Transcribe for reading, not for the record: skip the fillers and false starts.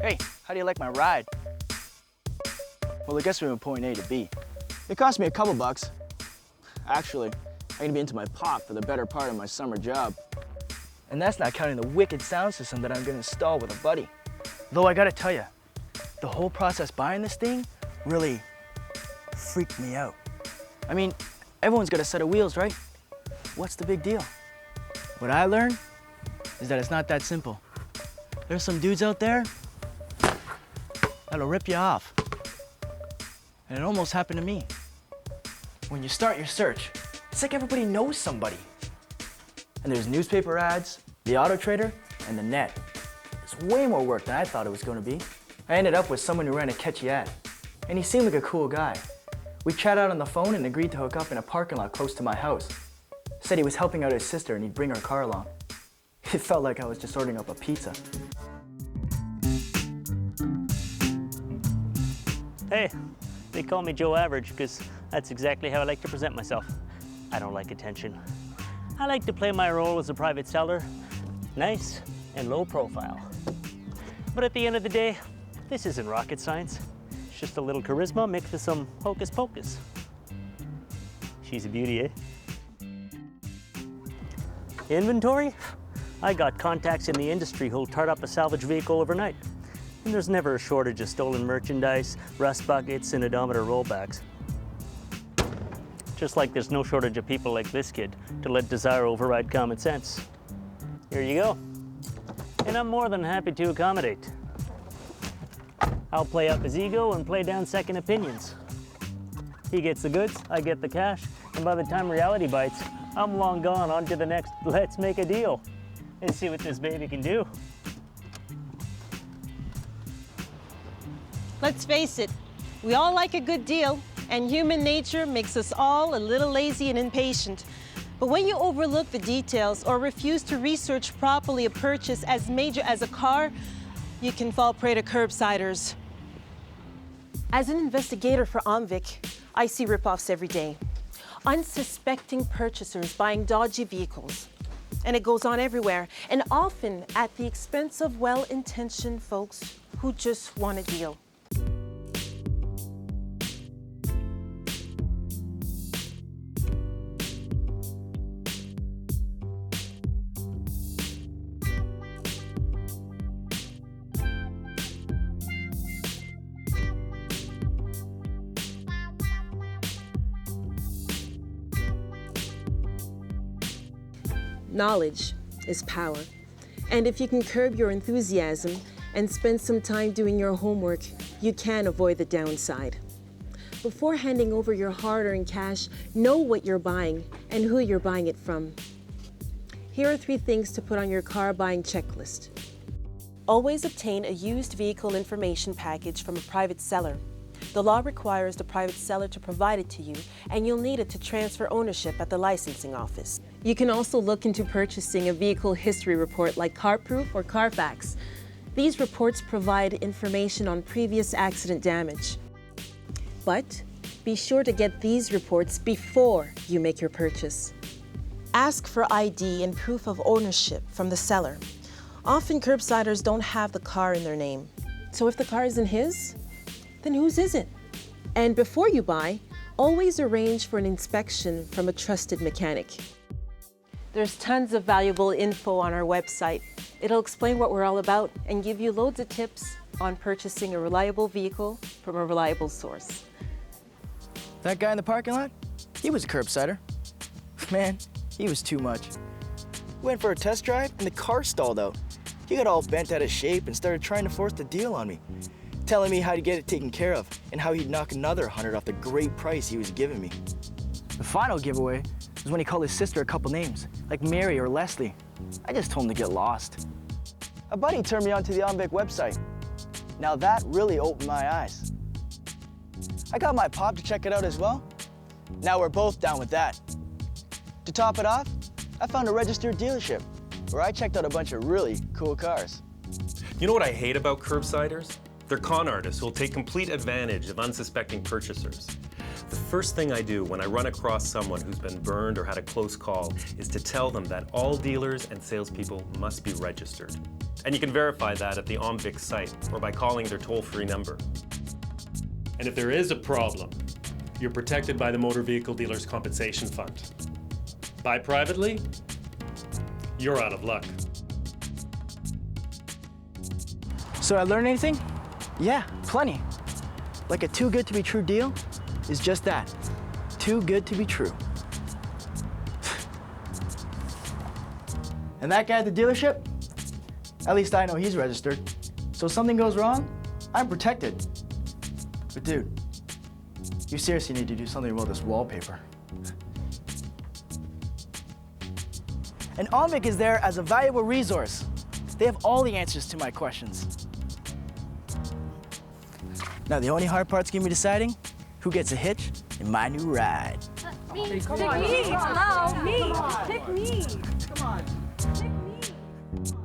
Hey, how do you like my ride? Well, I guess we're from point A to B. It cost me a couple bucks. Actually, I'm gonna be into my pop for the better part of my summer job. And that's not counting the wicked sound system that I'm gonna install with a buddy. Though I gotta tell you, the whole process buying this thing really freaked me out. I mean, everyone's got a set of wheels, right? What's the big deal? What I learned is that it's not that simple. There's some dudes out there that'll rip you off. And it almost happened to me. When you start your search, it's like everybody knows somebody. And there's newspaper ads, the auto trader, and the net. It's way more work than I thought it was gonna be. I ended up with someone who ran a catchy ad, and he seemed like a cool guy. We chatted out on the phone and agreed to hook up in a parking lot close to my house. Said he was helping out his sister and he'd bring her car along. It felt like I was just ordering up a pizza. Hey, they call me Joe Average because that's exactly how I like to present myself. I don't like attention. I like to play my role as a private seller, nice and low profile. But at the end of the day, this isn't rocket science. It's just a little charisma mixed with some hocus pocus. She's a beauty, eh? Inventory? I got contacts in the industry who'll tart up a salvage vehicle overnight. And there's never a shortage of stolen merchandise, rust buckets, and odometer rollbacks. Just like there's no shortage of people like this kid to let desire override common sense. Here you go. And I'm more than happy to accommodate. I'll play up his ego and play down second opinions. He gets the goods, I get the cash, and by the time reality bites, I'm long gone on to the next let's make a deal and see what this baby can do. Let's face it, we all like a good deal, and human nature makes us all a little lazy and impatient. But when you overlook the details or refuse to research properly a purchase as major as a car, you can fall prey to curbsiders. As an investigator for OMVIC, I see ripoffs every day. Unsuspecting purchasers buying dodgy vehicles. And it goes on everywhere, and often at the expense of well-intentioned folks who just want a deal. Knowledge is power. And if you can curb your enthusiasm and spend some time doing your homework, you can avoid the downside. Before handing over your hard-earned cash, know what you're buying and who you're buying it from. Here are 3 things to put on your car buying checklist. Always obtain a used vehicle information package from a private seller. The law requires the private seller to provide it to you, and you'll need it to transfer ownership at the licensing office. You can also look into purchasing a vehicle history report like CarProof or Carfax. These reports provide information on previous accident damage. But be sure to get these reports before you make your purchase. Ask for ID and proof of ownership from the seller. Often curbsiders don't have the car in their name. So if the car isn't his, then whose is it? And before you buy, always arrange for an inspection from a trusted mechanic. There's tons of valuable info on our website. It'll explain what we're all about and give you loads of tips on purchasing a reliable vehicle from a reliable source. That guy in the parking lot? He was a curbsider. Man, he was too much. Went for a test drive and the car stalled out. He got all bent out of shape and started trying to force the deal on me, telling me how to get it taken care of and how he'd knock another 100 off the great price he was giving me. The final giveaway was when he called his sister a couple names, like Mary or Leslie. I just told him to get lost. A buddy turned me onto the OMVIC website. Now that really opened my eyes. I got my pop to check it out as well. Now we're both down with that. To top it off, I found a registered dealership where I checked out a bunch of really cool cars. You know what I hate about curbsiders? They're con artists who will take complete advantage of unsuspecting purchasers. The first thing I do when I run across someone who's been burned or had a close call is to tell them that all dealers and salespeople must be registered. And you can verify that at the OMVIC site or by calling their toll-free number. And if there is a problem, you're protected by the Motor Vehicle Dealers Compensation Fund. Buy privately, you're out of luck. So I learned anything? Yeah, plenty. Like a too good to be true deal is just that. Too good to be true. And that guy at the dealership? At least I know he's registered. So if something goes wrong, I'm protected. But dude, you seriously need to do something about this wallpaper. And OMVIC is there as a valuable resource. They have all the answers to my questions. Now, the only hard part's gonna be deciding who gets a hitch in my new ride. Me. Pick me. Hello, me. Pick me. Come on. Pick me.